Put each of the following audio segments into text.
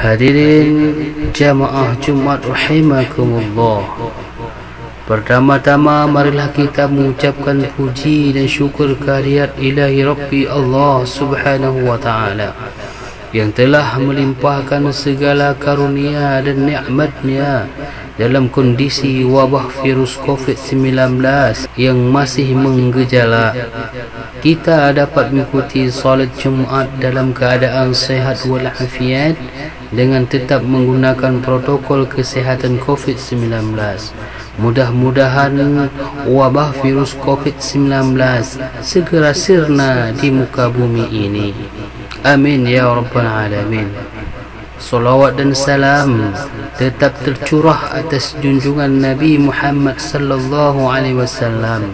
Hadirin jamaah Jumat rahimakumullah. Pertama-tama marilah kita mengucapkan puji dan syukur kehadirat Ilahi Rabbi Allah Subhanahu wa taala yang telah melimpahkan segala karunia dan nikmat-Nya dalam kondisi wabah virus COVID-19 yang masih menggejala. Kita dapat mengikuti salat Jumat dalam keadaan sehat walafiat dengan tetap menggunakan protokol kesihatan COVID-19. Mudah-mudahan wabah virus COVID-19 segera sirna di muka bumi ini. Amin ya rabbal alamin. Salawat dan salam tetap tercurah atas junjungan Nabi Muhammad sallallahu alaihi wasallam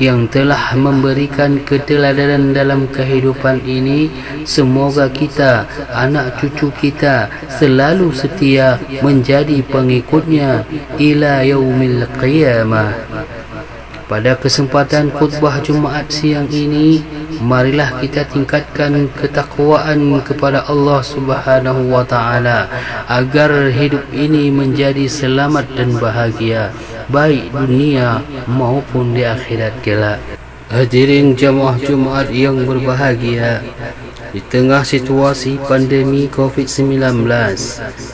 yang telah memberikan keteladanan dalam kehidupan ini. Semoga kita, anak cucu kita selalu setia menjadi pengikutnya ila yaumil qiyamah. Pada kesempatan khutbah Jumaat siang ini, marilah kita tingkatkan ketakwaan kepada Allah Subhanahu wa taala agar hidup ini menjadi selamat dan bahagia baik dunia maupun di akhirat kelak. Hadirin jamaah Jumaat yang berbahagia, di tengah situasi pandemi COVID-19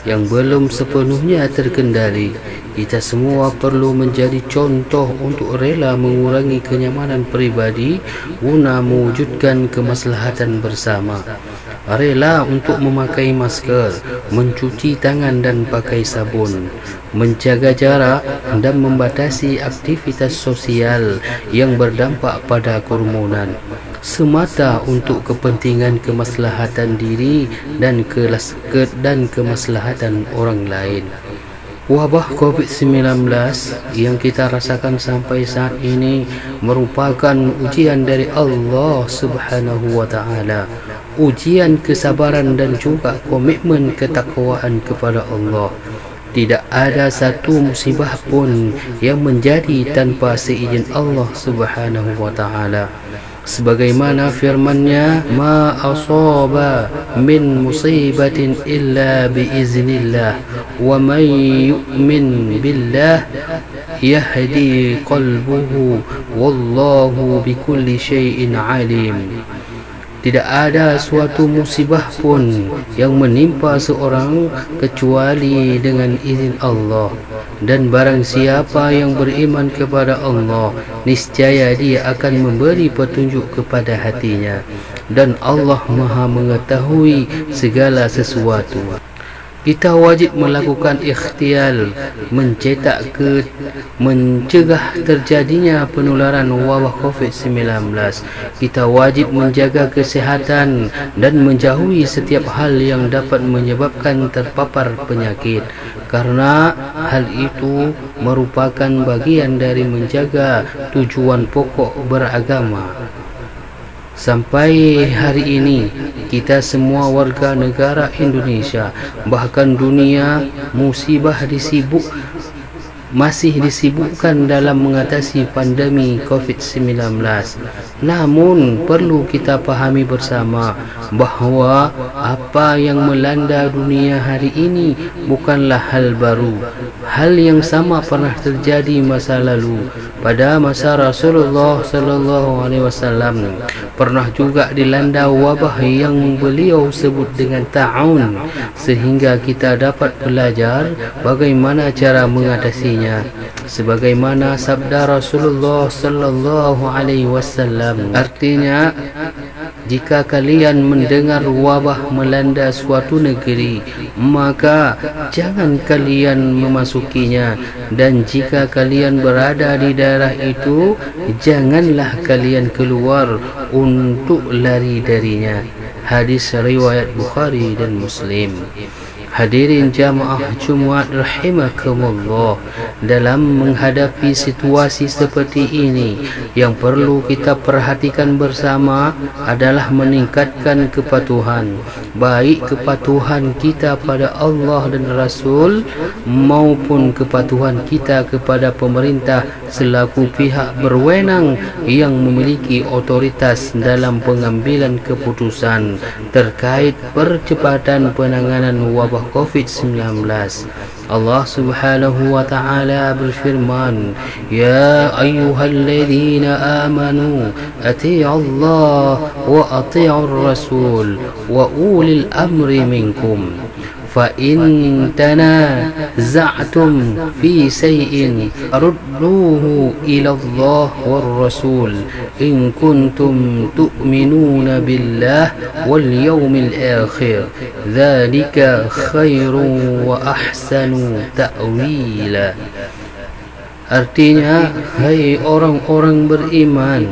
yang belum sepenuhnya terkendali, kita semua perlu menjadi contoh untuk rela mengurangi kenyamanan peribadi guna mewujudkan kemaslahatan bersama. Rela untuk memakai masker, mencuci tangan dan pakai sabun, menjaga jarak dan membatasi aktivitas sosial yang berdampak pada kerumunan, semata untuk kepentingan kemaslahatan diri dan kemaslahatan orang lain. Wabah COVID-19 yang kita rasakan sampai saat ini merupakan ujian dari Allah Subhanahu wa taala, ujian kesabaran dan juga komitmen ketakwaan kepada Allah. Tidak ada satu musibah pun yang menjadi tanpa seizin Allah Subhanahu wa taala. Sebagaimana firman-Nya, ma asaba min musibatin illa biiznillah wa man yu'min billah yahdi qalbuhu wallahu bikulli syai'in alim. Tidak ada suatu musibah pun yang menimpa seorang kecuali dengan izin Allah, dan barang siapa yang beriman kepada Allah, niscaya dia akan memberi petunjuk kepada hatinya, dan Allah Maha mengetahui segala sesuatu. Kita wajib melakukan ikhtiar mencegah terjadinya penularan wabah COVID-19. Kita wajib menjaga kesihatan dan menjauhi setiap hal yang dapat menyebabkan terpapar penyakit, karena hal itu merupakan bagian dari menjaga tujuan pokok beragama. Sampai hari ini, kita semua warga negara Indonesia, bahkan dunia, masih disibukkan dalam mengatasi pandemi COVID-19. Namun perlu kita pahami bersama bahawa apa yang melanda dunia hari ini bukanlah hal baru. Hal yang sama pernah terjadi masa lalu. Pada masa Rasulullah sallallahu alaihi wasallam pernah juga dilanda wabah yang beliau sebut dengan ta'un, sehingga kita dapat belajar bagaimana cara mengatasinya. Sebagaimana sabda Rasulullah sallallahu alaihi wasallam, artinya, jika kalian mendengar wabah melanda suatu negeri, maka jangan kalian memasukinya, dan jika kalian berada di daerah itu, janganlah kalian keluar untuk lari darinya. Hadis riwayat Bukhari dan Muslim. Hadirin jamaah Jumat rahimakumullah, dalam menghadapi situasi seperti ini, yang perlu kita perhatikan bersama adalah meningkatkan kepatuhan, baik kepatuhan kita pada Allah dan Rasul maupun kepatuhan kita kepada pemerintah selaku pihak berwenang yang memiliki otoritas dalam pengambilan keputusan terkait percepatan penanganan wabah COVID-19. Allah Subhanahu wa ta'ala berfirman, Ya ayyuhalladzina amanu ati'allah wa ati'ur rasul wa ulil amri minkum فَإِن تَنَازَعْتُمْ فِي شَيْءٍ فَرُدُّوهُ إِلَى اللَّهِ وَالرَّسُولِ إِن كُنتُمْ تُؤْمِنُونَ بِاللَّهِ وَالْيَوْمِ الْآخِرِ ذَلِكَ خَيْرٌ وَأَحْسَنُ تَأْوِيلًا. Artinya, hai orang-orang beriman,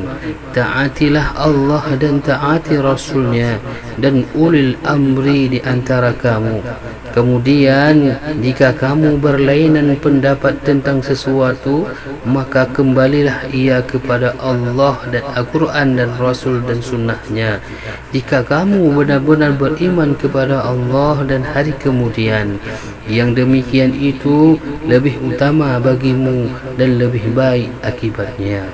taatilah Allah dan taati Rasulnya dan ulil amri di antara kamu. Kemudian, jika kamu berlainan pendapat tentang sesuatu, maka kembalilah ia kepada Allah dan Al-Quran dan Rasul dan Sunnahnya. Jika kamu benar-benar beriman kepada Allah dan hari kemudian, yang demikian itu lebih utama bagimu dan lebih baik akibatnya.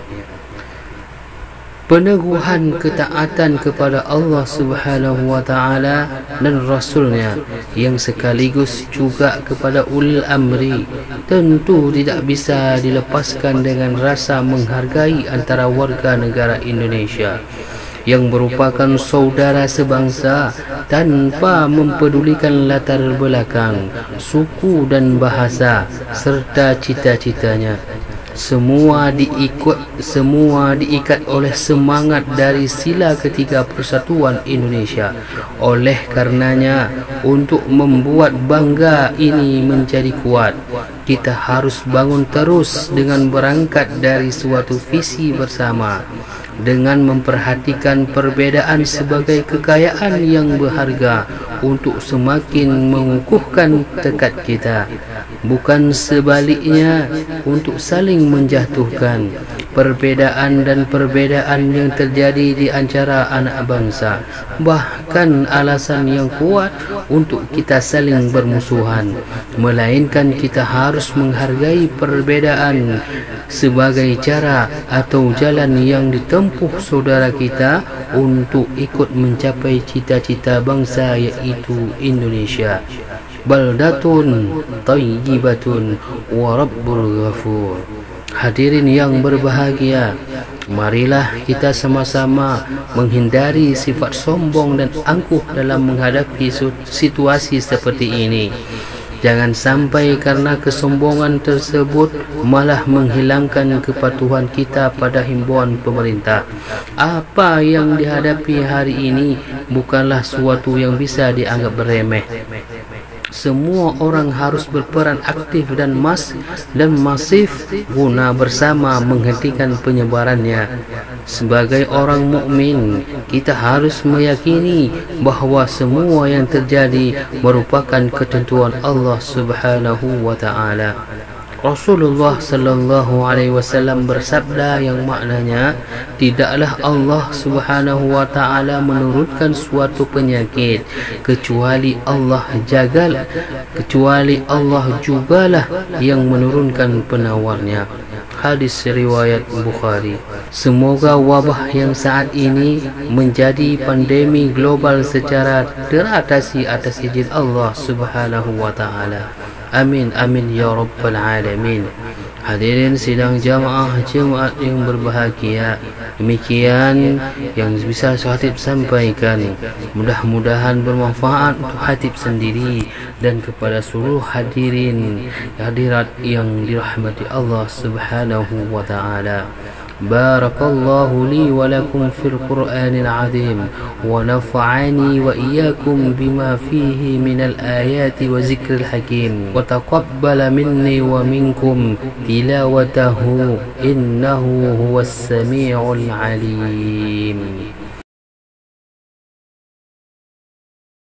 Peneguhan ketaatan kepada Allah Subhanahu wa ta'ala dan Rasulnya yang sekaligus juga kepada ulil amri tentu tidak bisa dilepaskan dengan rasa menghargai antara warga negara Indonesia yang merupakan saudara sebangsa tanpa mempedulikan latar belakang, suku dan bahasa serta cita-citanya. Semua diikat oleh semangat dari sila ketiga Persatuan Indonesia. Oleh karenanya, untuk membuat bangga ini menjadi kuat, kita harus bangun terus dengan berangkat dari suatu visi bersama, dengan memperhatikan perbedaan sebagai kekayaan yang berharga untuk semakin mengukuhkan tekad kita, bukan sebaliknya untuk saling menjatuhkan. Perbedaan yang terjadi di antara anak bangsa bahkan alasan yang kuat untuk kita saling bermusuhan, melainkan kita harus menghargai perbedaan sebagai cara atau jalan yang ditempuh saudara kita untuk ikut mencapai cita-cita bangsa, yaitu Indonesia. Baldatun tayyibatun wa rabbul ghafur. Hadirin yang berbahagia, marilah kita sama-sama menghindari sifat sombong dan angkuh dalam menghadapi situasi seperti ini. Jangan sampai karena kesombongan tersebut malah menghilangkan kepatuhan kita pada himbauan pemerintah. Apa yang dihadapi hari ini bukanlah suatu yang bisa dianggap remeh. Semua orang harus berperan aktif dan masif guna bersama menghentikan penyebarannya. Sebagai orang mukmin, kita harus meyakini bahawa semua yang terjadi merupakan ketentuan Allah Subhanahu wa ta'ala. Rasulullah sallallahu alaihi wasallam bersabda yang maknanya, tidaklah Allah Subhanahu wa ta'ala menurunkan suatu penyakit kecuali Allah jugalah yang menurunkan penawarnya. Hadis riwayat Bukhari. Semoga wabah yang saat ini menjadi pandemi global secara teratasi atas izin Allah Subhanahu wa ta'ala. Amin amin ya rabbal alamin. Hadirin sidang jamaah Jumaat yang berbahagia, demikian yang bisa Khatib sampaikan. Mudah-mudahan bermanfaat untuk Khatib sendiri dan kepada seluruh hadirin hadirat yang dirahmati Allah Subhanahu wa ta'ala. بارك الله لي ولكم في القرآن العظيم ونفعني وإياكم بما فيه من الآيات وذكر الحكيم وتقبل مني ومنكم تلاوته إنه هو السميع العليم.